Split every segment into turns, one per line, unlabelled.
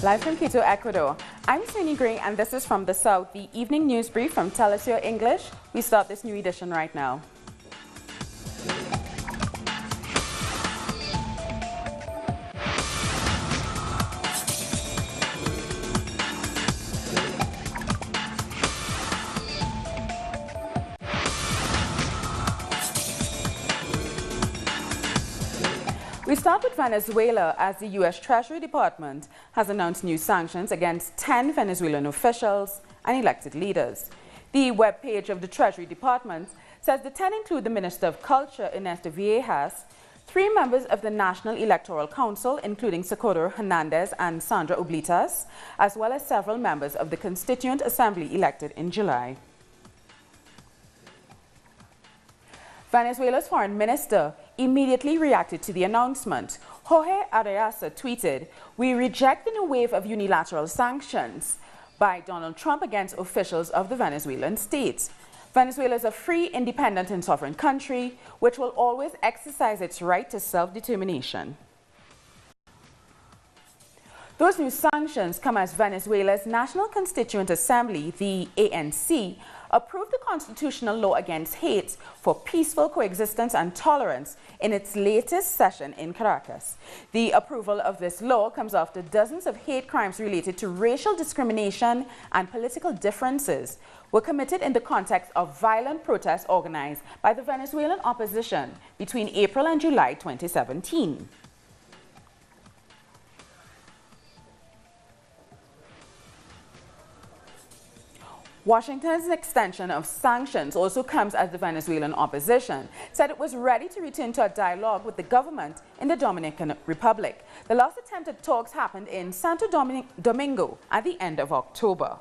Live from Quito, Ecuador, I'm Sunny Gray and this is From the South, the evening news brief from Tell Us Your English. We start this new edition right now. We start with Venezuela as the U.S. Treasury Department has announced new sanctions against 10 Venezuelan officials and elected leaders. The webpage of the Treasury Department says the 10 include the Minister of Culture, Ernesto Villegas, 3 members of the National Electoral Council, including Socorro Hernandez and Sandra Oblitas, as well as several members of the Constituent Assembly elected in July. Venezuela's foreign minister immediately reacted to the announcement. Jorge Arafat tweeted, "We reject the new wave of unilateral sanctions by Donald Trump against officials of the Venezuelan state. Venezuela is a free, independent and sovereign country which will always exercise its right to self-determination." Those new sanctions come as Venezuela's National Constituent Assembly, the ANC, approved the constitutional law against hate for peaceful coexistence and tolerance in its latest session in Caracas. The approval of this law comes after dozens of hate crimes related to racial discrimination and political differences were committed in the context of violent protests organized by the Venezuelan opposition between April and July 2017. Washington's extension of sanctions also comes as the Venezuelan opposition said it was ready to return to a dialogue with the government in the Dominican Republic. The last attempt at talks happened in Santo Domingo at the end of October.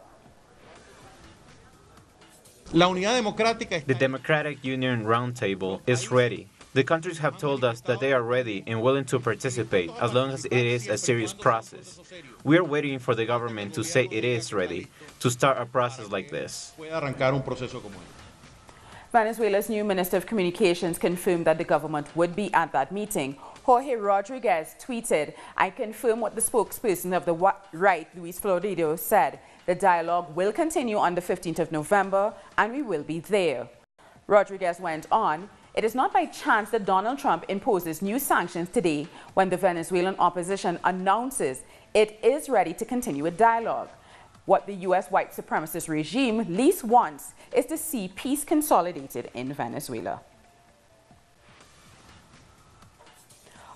The Democratic Union Roundtable is ready. The countries have told us that they are ready and willing to participate as long as it is a serious process. We are waiting for the government to say it is ready to start a process like this.
Venezuela's new Minister of Communications confirmed that the government would be at that meeting. Jorge Rodriguez tweeted, "I confirm what the spokesperson of the right, Luis Florido, said. The dialogue will continue on the 15th of November and we will be there." Rodriguez went on, "It is not by chance that Donald Trump imposes new sanctions today when the Venezuelan opposition announces it is ready to continue a dialogue. What the U.S. white supremacist regime least wants is to see peace consolidated in Venezuela."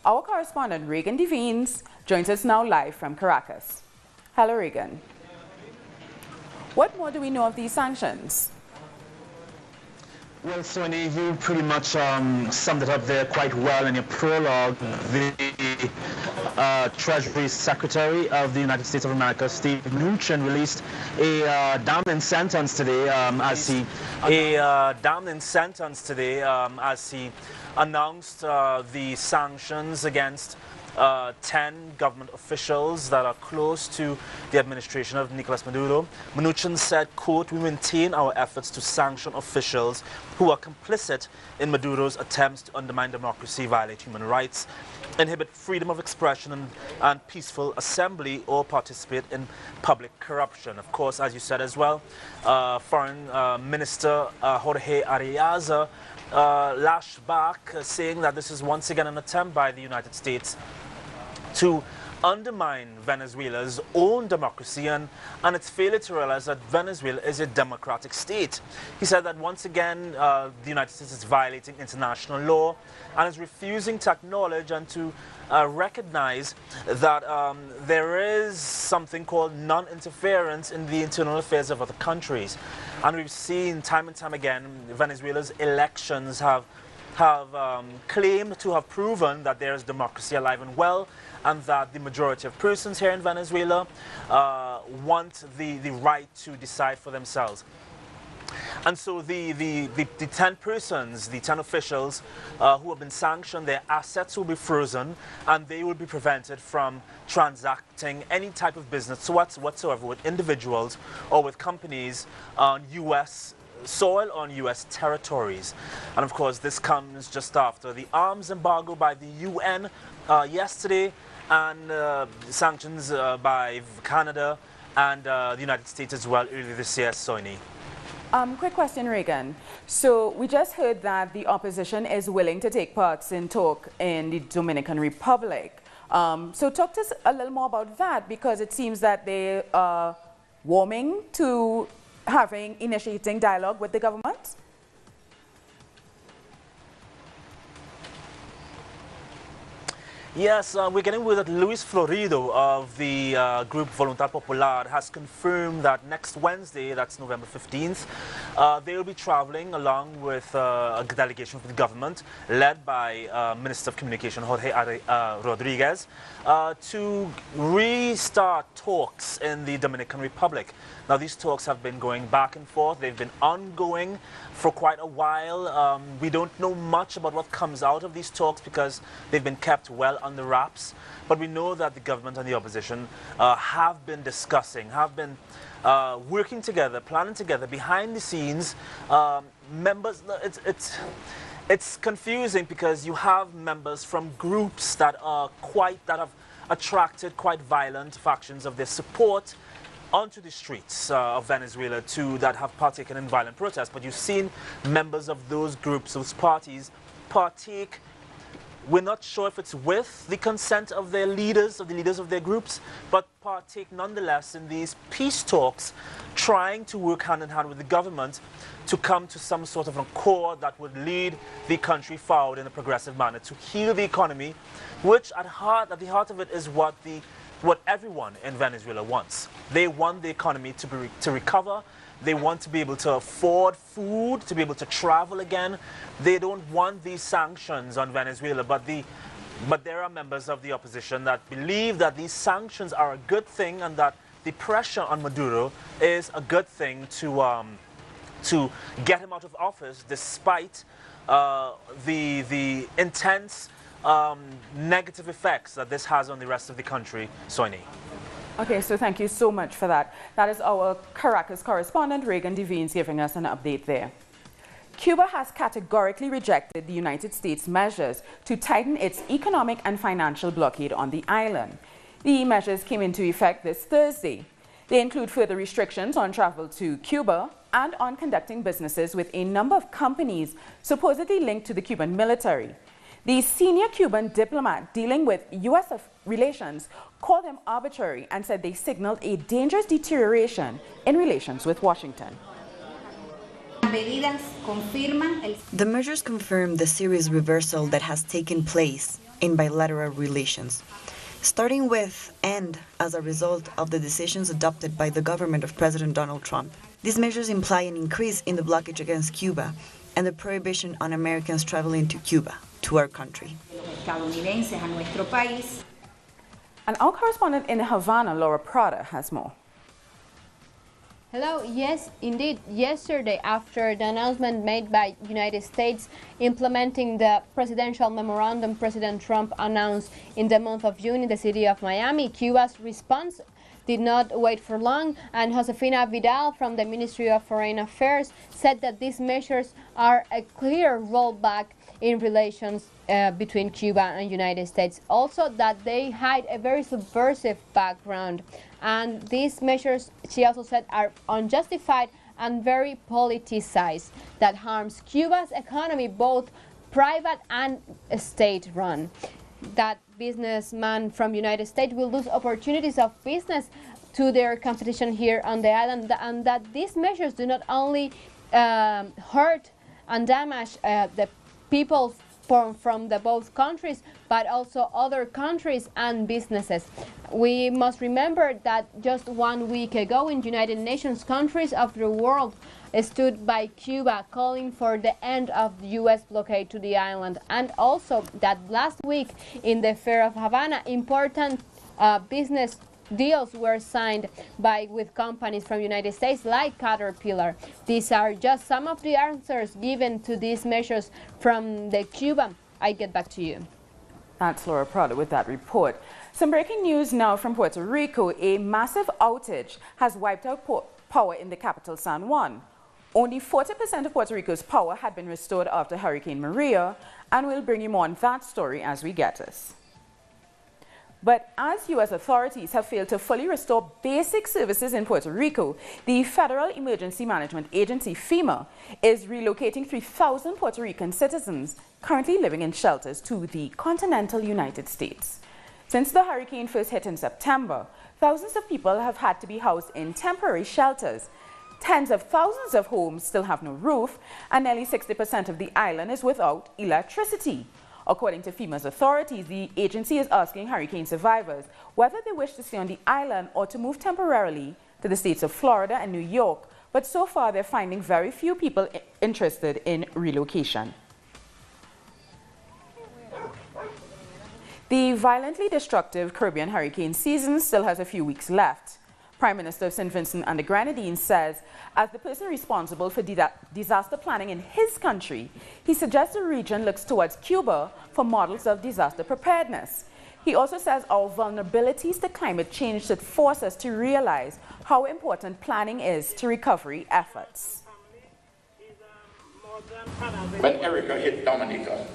Our correspondent Reagan Devines joins us now live from Caracas. Hello, Reagan. What more do we know of these sanctions?
Well, Sonny, you pretty much summed it up there quite well in your prologue. The Treasury Secretary of the United States of America, Steve Mnuchin, released a damning sentence today as he announced the sanctions against 10 government officials that are close to the administration of Nicolas Maduro. Mnuchin said, quote, "We maintain our efforts to sanction officials who are complicit in Maduro's attempts to undermine democracy, violate human rights, inhibit freedom of expression and peaceful assembly, or participate in public corruption." Of course, as you said as well, Foreign Minister Jorge Arafat lashed back, saying that this is once again an attempt by the United States to undermine Venezuela's own democracy and its failure to realize that Venezuela is a democratic state. He said that once again the United States is violating international law and is refusing to acknowledge and to recognize that there is something called non-interference in the internal affairs of other countries. And we've seen time and time again Venezuela's elections have claimed to have proven that there is democracy alive and well, and that the majority of persons here in Venezuela want the right to decide for themselves. And so the 10 persons, the 10 officials who have been sanctioned, their assets will be frozen and they will be prevented from transacting any type of business whatsoever with individuals or with companies on U.S. soil, on U.S. territories. And of course this comes just after the arms embargo by the UN yesterday and sanctions by Canada and the United States as well earlier this year, Soini.
Quick question, Reagan. So we just heard that the opposition is willing to take part in talk in the Dominican Republic. So talk to us a little more about that, because it seems that they are warming to initiating dialogue with the government.
Yes, we're getting word that Luis Florido of the group Voluntad Popular has confirmed that next Wednesday, that's November 15th, they will be traveling along with a delegation from the government led by Minister of Communication Jorge Rodriguez to restart talks in the Dominican Republic. Now, these talks have been going back and forth. They've been ongoing for quite a while. We don't know much about what comes out of these talks because they've been kept well under wraps. But we know that the government and the opposition have been discussing, have been working together, planning together behind the scenes. Members, it's confusing because you have members from groups that have attracted quite violent factions of their support onto the streets of Venezuela that have partaken in violent protests. But you've seen members of those groups, those parties, partake. We're not sure if it's with the consent of their leaders, of the leaders of their groups, but partake nonetheless in these peace talks, trying to work hand in hand with the government to come to some sort of an accord that would lead the country forward in a progressive manner, to heal the economy, which at the heart of it is what everyone in Venezuela wants. They want the economy to recover. They want to be able to afford food, to be able to travel again. They don't want these sanctions on Venezuela, but there are members of the opposition that believe that these sanctions are a good thing and that the pressure on Maduro is a good thing to get him out of office, despite the intense negative effects that this has on the rest of the country. Soini.
Okay, so thank you so much for that. That is our Caracas correspondent, Reagan Devines, giving us an update there. Cuba has categorically rejected the United States measures to tighten its economic and financial blockade on the island. The measures came into effect this Thursday. They include further restrictions on travel to Cuba and on conducting businesses with a number of companies supposedly linked to the Cuban military. The senior Cuban diplomat dealing with U.S. relations called them arbitrary and said they signaled a dangerous deterioration in relations with Washington.
The measures confirm the serious reversal that has taken place in bilateral relations, starting with and as a result of the decisions adopted by the government of President Donald Trump. These measures imply an increase in the blockage against Cuba and the prohibition on Americans traveling to Cuba, to our country.
And our correspondent in Havana, Laura Prada, has more.
Hello. Yes, indeed. Yesterday, after the announcement made by the United States implementing the presidential memorandum President Trump announced in the month of June in the city of Miami, Cuba's response did not wait for long, and Josefina Vidal from the Ministry of Foreign Affairs said that these measures are a clear rollback in relations between Cuba and United States. Also, that they hide a very subversive background. And these measures, she also said, are unjustified and very politicized, that harms Cuba's economy, both private and state-run. That businessmen from United States will lose opportunities of business to their competition here on the island, and that these measures do not only hurt and damage the people from the both countries, but also other countries and businesses. We must remember that just 1 week ago in United Nations, countries of the world stood by Cuba calling for the end of the U.S. blockade to the island, and also that last week in the Fair of Havana, important business deals were signed with companies from the United States like Caterpillar. These are just some of the answers given to these measures from the Cuba. I get back to you.
That's Laura Prada with that report. Some breaking news now from Puerto Rico. A massive outage has wiped out power in the capital, San Juan. Only 40% of Puerto Rico's power had been restored after Hurricane Maria, and we'll bring you more on that story as we get us. But as U.S. authorities have failed to fully restore basic services in Puerto Rico, the Federal Emergency Management Agency, FEMA, is relocating 3,000 Puerto Rican citizens currently living in shelters to the continental United States. Since the hurricane first hit in September, thousands of people have had to be housed in temporary shelters. Tens of thousands of homes still have no roof, and nearly 60% of the island is without electricity. According to FEMA's authorities, the agency is asking hurricane survivors whether they wish to stay on the island or to move temporarily to the states of Florida and New York, but so far they're finding very few people interested in relocation. The violently destructive Caribbean hurricane season still has a few weeks left. Prime Minister of St. Vincent and the Grenadines says, as the person responsible for disaster planning in his country, he suggests the region looks towards Cuba for models of disaster preparedness. He also says our vulnerabilities to climate change should force us to realize how important planning is to recovery efforts.
When Erica hit Dominica,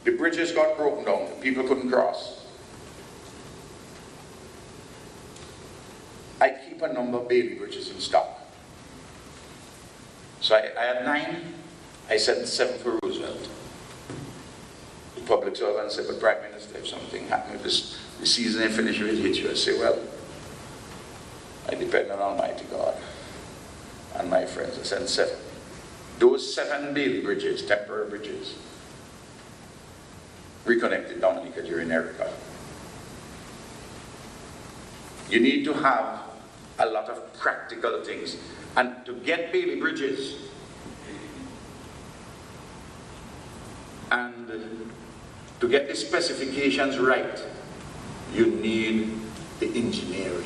the bridges got broken down, people couldn't cross. I keep a number of baby bridges in stock. So I had 9, I sent 7 for Roosevelt. The public servant said, but Prime Minister, if something happened with this, the season ain't finished, it hit you. I say, well, I depend on Almighty God and my friends. I sent 7. Those 7 baby bridges, temporary bridges, reconnected Dominica during Erica. You need to have a lot of practical things. And to get baby bridges and to get the specifications right, you need the engineering.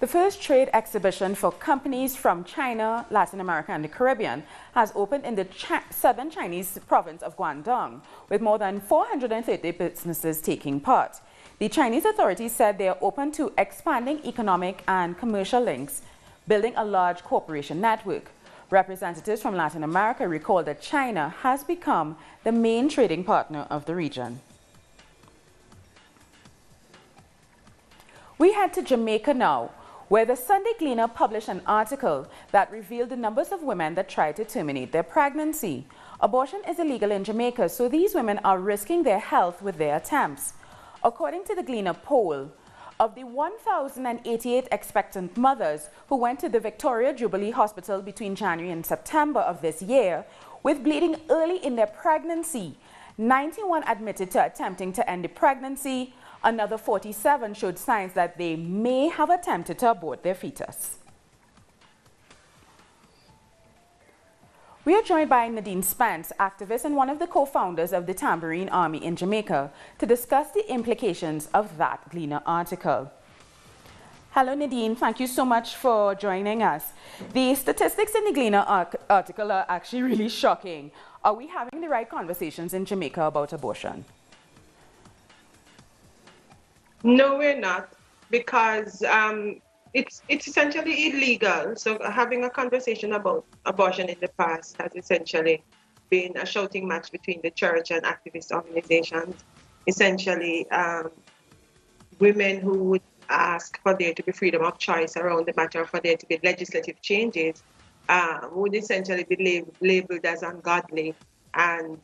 The first trade exhibition for companies from China, Latin America and the Caribbean has opened in the southern Chinese province of Guangdong, with more than 430 businesses taking part. The Chinese authorities said they are open to expanding economic and commercial links, building a large cooperation network. Representatives from Latin America recalled that China has become the main trading partner of the region. We head to Jamaica now, where the Sunday Gleaner published an article that revealed the numbers of women that try to terminate their pregnancy. Abortion is illegal in Jamaica, so these women are risking their health with their attempts. According to the Gleaner poll, of the 1,088 expectant mothers who went to the Victoria Jubilee Hospital between January and September of this year with bleeding early in their pregnancy, 91 admitted to attempting to end the pregnancy. Another 47 showed signs that they may have attempted to abort their fetus. We are joined by Nadine Spence, activist and one of the co-founders of the Tambourine Army in Jamaica, to discuss the implications of that Gleaner article. Hello Nadine, thank you so much for joining us. The statistics in the Gleaner article are actually really shocking. Are we having the right conversations in Jamaica about abortion?
No, we're not, because it's essentially illegal. So having a conversation about abortion in the past has essentially been a shouting match between the church and activist organizations. Essentially, women who would ask for there to be freedom of choice around the matter, for there to be legislative changes, would essentially be labeled as ungodly and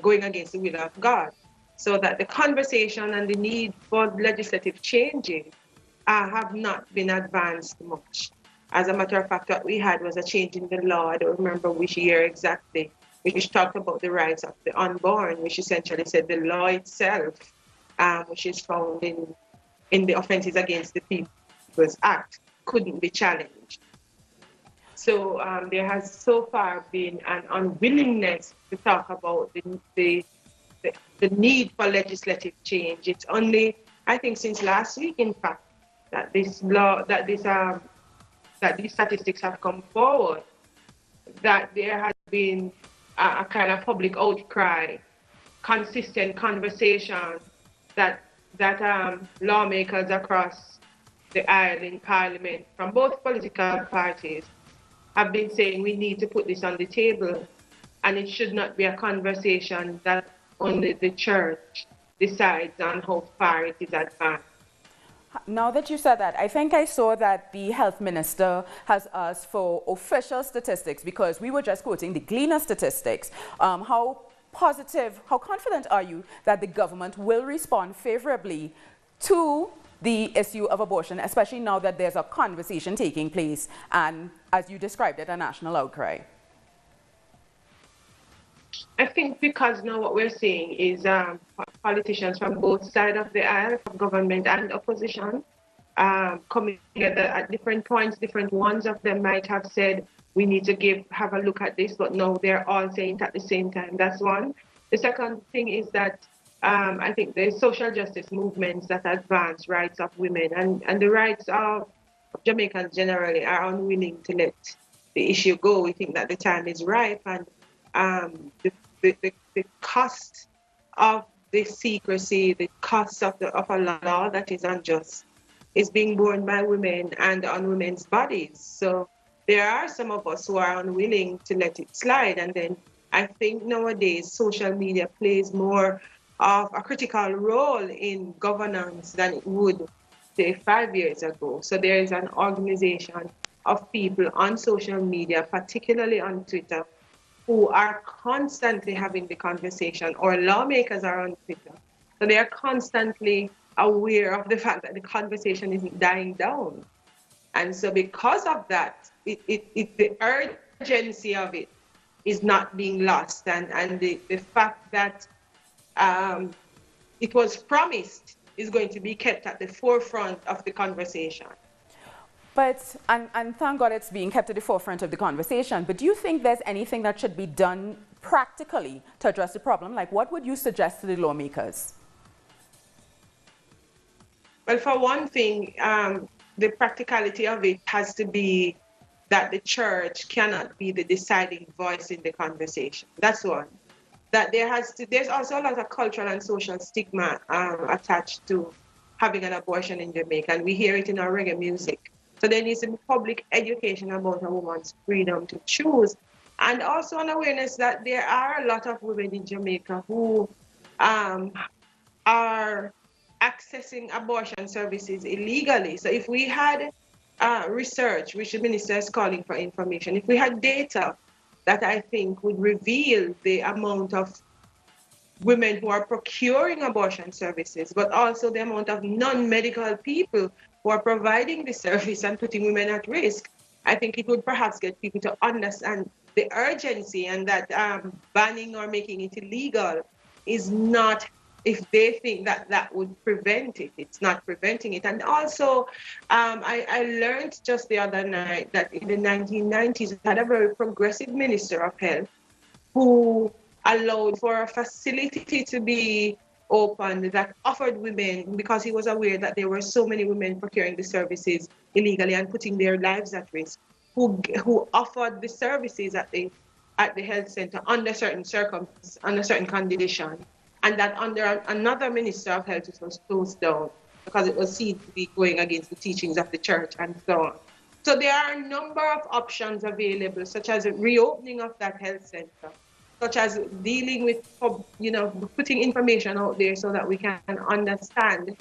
going against the will of God. So that the conversation and the need for legislative changes have not been advanced much. As a matter of fact, what we had was a change in the law, I don't remember which year exactly, which talked about the rights of the unborn, which essentially said the law itself, which is found in the Offences Against the People's Act, couldn't be challenged. So there has so far been an unwillingness to talk about the need for legislative change. It's only, I think, since last week, in fact, that these statistics have come forward, that there has been a kind of public outcry, consistent conversation that lawmakers across the aisle in Parliament from both political parties have been saying we need to put this on the table, and it should not be a conversation that only the church decides on how far it is advanced.
Now that you said that, I think I saw that the health minister has asked for official statistics, because we were just quoting the Gleaner statistics. How positive, how confident are you that the government will respond favorably to the issue of abortion, especially now that there's a conversation taking place and, as you described it, a national outcry?
I think because now what we're seeing is politicians from both sides of the aisle, from government and opposition, coming together at different points. Different ones of them might have said, we need to have a look at this, but no, they're all saying it at the same time. That's one. The second thing is that I think the social justice movements that advance rights of women and the rights of Jamaicans generally are unwilling to let the issue go. We think that the time is ripe, and the cost of the secrecy, the cost of a law that is unjust, is being borne by women and on women's bodies. So there are some of us who are unwilling to let it slide. And then I think nowadays social media plays more of a critical role in governance than it would, say, 5 years ago. So there is an organization of people on social media, particularly on Twitter, who are constantly having the conversation, or lawmakers are on Twitter. So they are constantly aware of the fact that the conversation isn't dying down. And so because of that, the urgency of it is not being lost. And the fact that it was promised is going to be kept at the forefront of the conversation.
But, and thank God it's being kept at the forefront of the conversation, but do you think there's anything that should be done practically to address the problem? Like, what would you suggest to the lawmakers?
Well, for one thing, the practicality of it has to be that the church cannot be the deciding voice in the conversation. That's one. That there's also a lot of cultural and social stigma attached to having an abortion in Jamaica, and we hear it in our reggae music. So there needs to be public education about a woman's freedom to choose, and also an awareness that there are a lot of women in Jamaica who are accessing abortion services illegally. So if we had research, which the minister is calling for information, if we had data that I think would reveal the amount of women who are procuring abortion services, but also the amount of non-medical people who are providing the service and putting women at risk, I think it would perhaps get people to understand the urgency, and that banning or making it illegal is not, if they think that that would prevent it, it's not preventing it. And also, I learned just the other night that in the 1990s, we had a very progressive minister of health who allowed for a facility to be opened that offered women, because he was aware that there were so many women procuring the services illegally and putting their lives at risk, who offered the services at the health center under certain circumstances, under certain conditions, and that under another minister of health it was closed down because it was seen to be going against the teachings of the church and so on. So there are a number of options available, such as a reopening of that health center, such as dealing with, putting information out there so that we can understand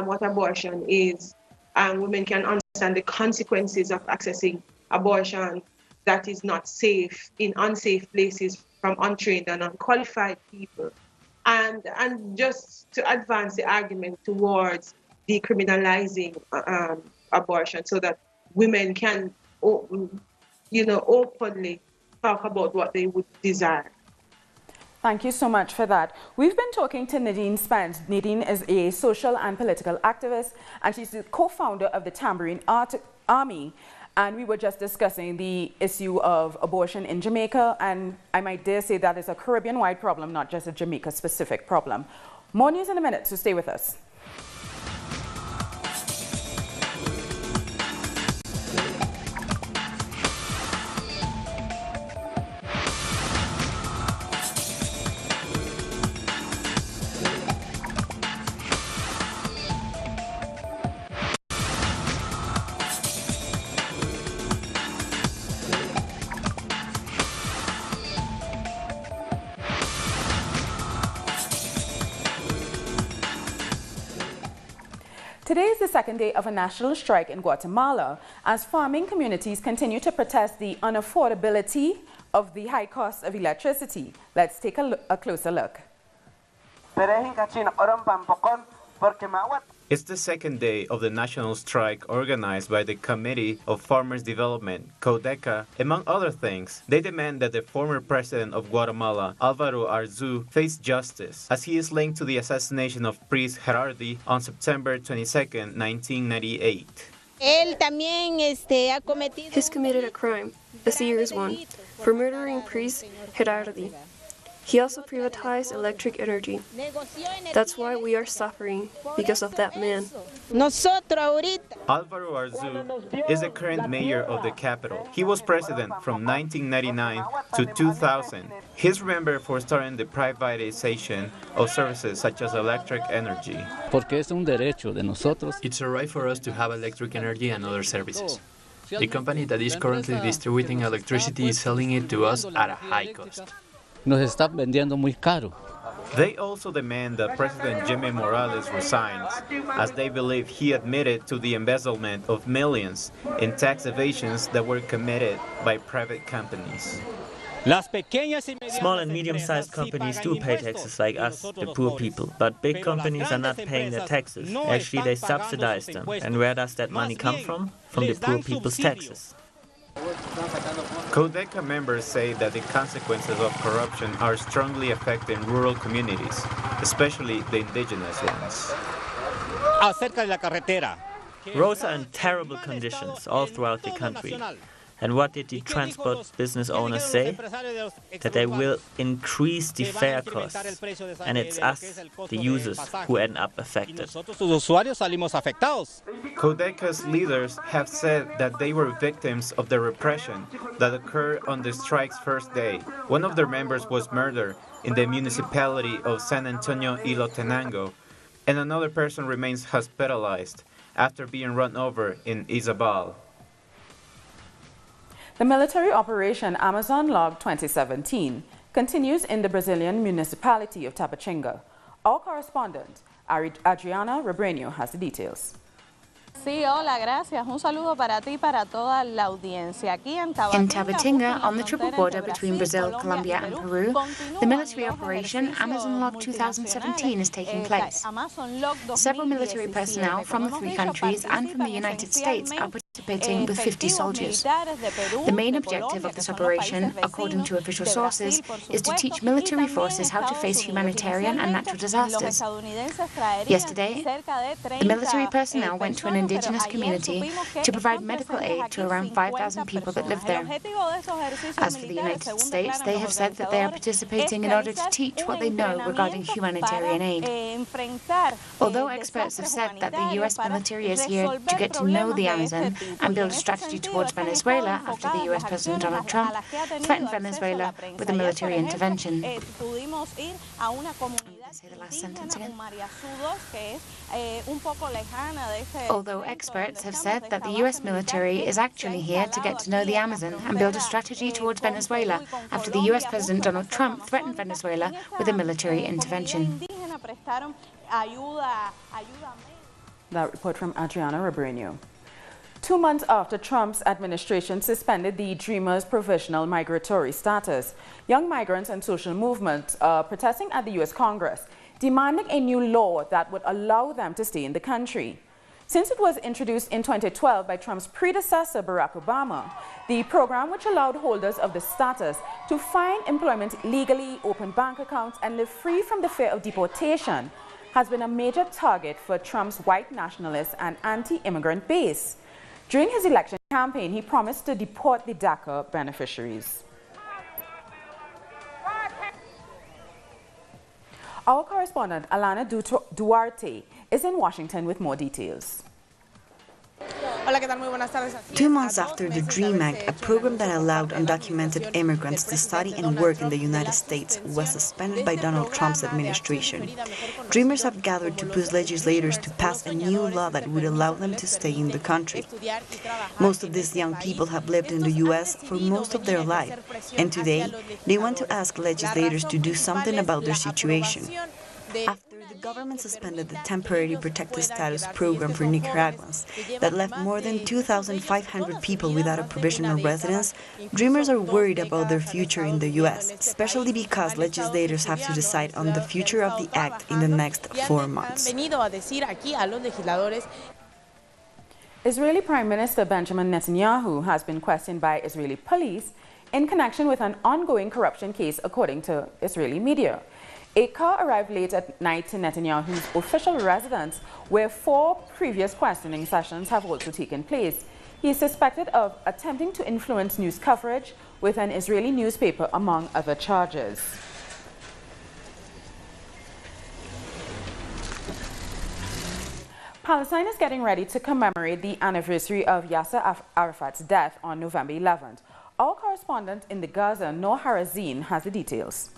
what abortion is, and women can understand the consequences of accessing abortion that is not safe in unsafe places from untrained and unqualified people, and just to advance the argument towards decriminalizing abortion so that women can, openly talk about what they would desire.
Thank you so much for that. We've been talking to Nadine Spence. Nadine is a social and political activist, and she's the co-founder of the Tambourine Army. And we were just discussing the issue of abortion in Jamaica, and I might dare say that is a Caribbean-wide problem, not just a Jamaica-specific problem. More news in a minute, so stay with us. Today is the second day of a national strike in Guatemala as farming communities continue to protest the unaffordability of the high cost of electricity. Let's take a closer look.
It's the second day of the national strike organized by the Committee of Farmers Development, CODECA. Among other things, they demand that the former president of Guatemala, Álvaro Arzu, face justice, as he is linked to the assassination of priest Gerardi on September 22, 1998.
He's committed a crime, a serious one, for murdering priest Gerardi. He also privatized electric energy. That's why we are suffering, because of that man.
Álvaro Arzu is the current mayor of the capital. He was president from 1999 to 2000. He's remembered for starting the privatization of services such as electric energy.
It's a right for us to have electric energy and other services. The company that is currently distributing electricity is selling it to us at a high cost.
They also demand that President Jimmy Morales resigns, as they believe he admitted to the embezzlement of millions in tax evasions that were committed by private companies.
Small and medium-sized companies do pay taxes like us, the poor people, but big companies are not paying their taxes. Actually, they subsidize them. And where does that money come from? From the poor people's taxes.
CODECA members say that the consequences of corruption are strongly affecting rural communities, especially the indigenous ones.
Roads are in terrible conditions all throughout the country. And what did the transport business owners say? That they will increase the fare costs. And it's us, the users, who end up affected.
CODECA's leaders have said that they were victims of the repression that occurred on the strike's first day. One of their members was murdered in the municipality of San Antonio y Lotenango, and another person remains hospitalized after being run over in Izabal.
The military operation Amazon Log 2017 continues in the Brazilian municipality of Tabatinga. Our correspondent, Adriana Rebreño, has the details.
Sí, hola, gracias. Un saludo para ti y para toda la audiencia. Aquí en
Tabatinga, on the triple border between Brazil, Colombia and Peru, the military operation Amazon Log 2017 is taking place. Several military personnel from the three countries and from the United States are participating with 50 soldiers. The main objective of this operation, according to official sources, is to teach military forces how to face humanitarian and natural disasters. Yesterday, the military personnel went to an indigenous community to provide medical aid to around 5,000 people that live there. As for the United States, they have said that they are participating in order to teach what they know regarding humanitarian aid. Although experts have said that the U.S. military is here to get to know the Amazon and build a strategy towards Venezuela after the U.S. President Donald Trump threatened Venezuela with a military intervention. Say the last sentence again. Although experts have said that the U.S. military is actually here to get to know the Amazon and build a strategy towards Venezuela after the U.S. President Donald Trump threatened Venezuela with a military intervention.
That report from Adriana Rebreño. 2 months after Trump's administration suspended the Dreamers' provisional migratory status, young migrants and social movements are protesting at the U.S. Congress, demanding a new law that would allow them to stay in the country. Since it was introduced in 2012 by Trump's predecessor, Barack Obama, the program, which allowed holders of the status to find employment legally, open bank accounts, and live free from the fear of deportation, has been a major target for Trump's white nationalist and anti-immigrant base. During his election campaign, he promised to deport the DACA beneficiaries. Our correspondent, Alana Duarte, is in Washington with more details.
2 months after the DREAM Act, a program that allowed undocumented immigrants to study and work in the United States, was suspended by Donald Trump's administration. Dreamers have gathered to push legislators to pass a new law that would allow them to stay in the country. Most of these young people have lived in the U.S. for most of their life, and today they want to ask legislators to do something about their situation. After The government suspended the temporary protected status program for Nicaraguans that left more than 2,500 people without a provisional residence. Dreamers are worried about their future in the U.S., especially because legislators have to decide on the future of the act in the next 4 months.
Israeli Prime Minister Benjamin Netanyahu has been questioned by Israeli police in connection with an ongoing corruption case, according to Israeli media. A car arrived late at night to Netanyahu's official residence, where 4 previous questioning sessions have also taken place. He is suspected of attempting to influence news coverage with an Israeli newspaper, among other charges. Palestine is getting ready to commemorate the anniversary of Yasser Arafat's death on November 11th. Our correspondent in the Gaza, Noor Harazin, has the details.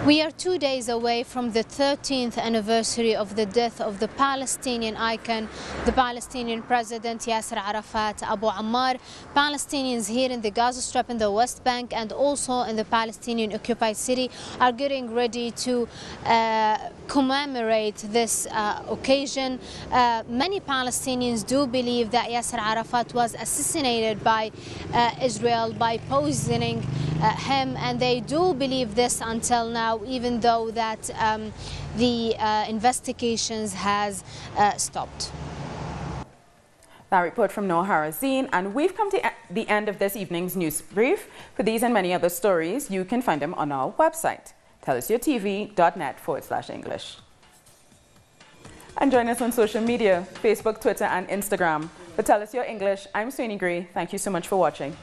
We are 2 days away from the 13th anniversary of the death of the Palestinian icon, the Palestinian president Yasser Arafat Abu Ammar. Palestinians here in the Gaza Strip in the West Bank and also in the Palestinian occupied city are getting ready to commemorate this occasion. Many Palestinians do believe that Yasser Arafat was assassinated by Israel by poisoning him, and they do believe this until now, even though that the investigations has stopped.
That report from Noor Harazin, and we've come to the end of this evening's news brief. For these and many other stories, you can find them on our website, tellusyourtv.net/English. And join us on social media, Facebook, Twitter, and Instagram. For Tell Us Your English, I'm Sweeney Gray. Thank you so much for watching.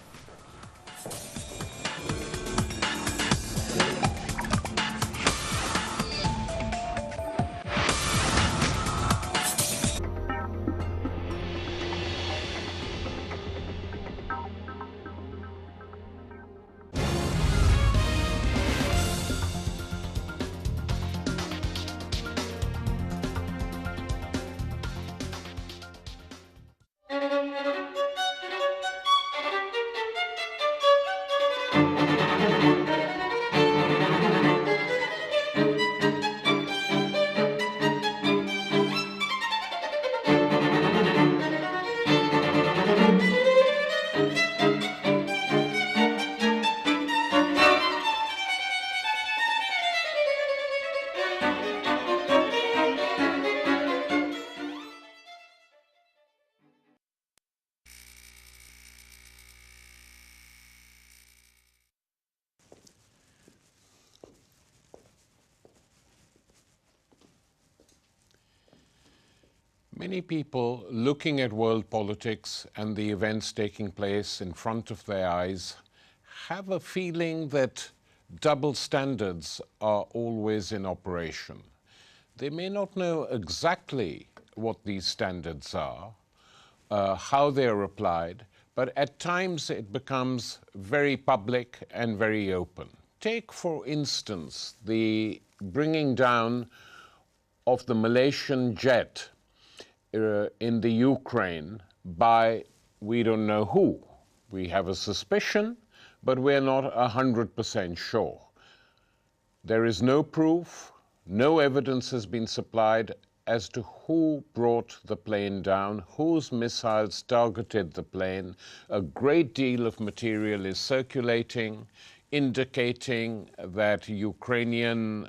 Many people looking at world politics and the events taking place in front of their eyes have a feeling that double standards are always in operation. They may not know exactly what these standards are, how they are applied, but at times it becomes very public and very open. Take, for instance, the bringing down of the Malaysian jet in the Ukraine by we don't know who. We have a suspicion, but we're not 100% sure. There is no proof, no evidence has been supplied as to who brought the plane down, whose missiles targeted the plane. A great deal of material is circulating, indicating that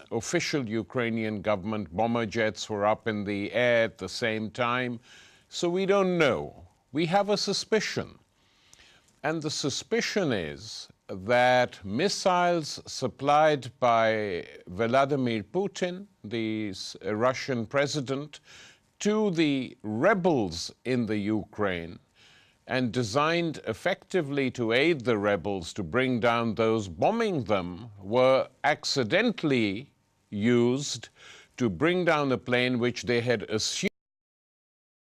official Ukrainian government bomber jets were up in the air at the same time. So we don't know. We have a suspicion. And the suspicion is that missiles supplied by Vladimir Putin, the Russian president, to the rebels in the Ukraine and designed effectively to aid the rebels to bring down those bombing them, were accidentally used to bring down a plane which they had assumed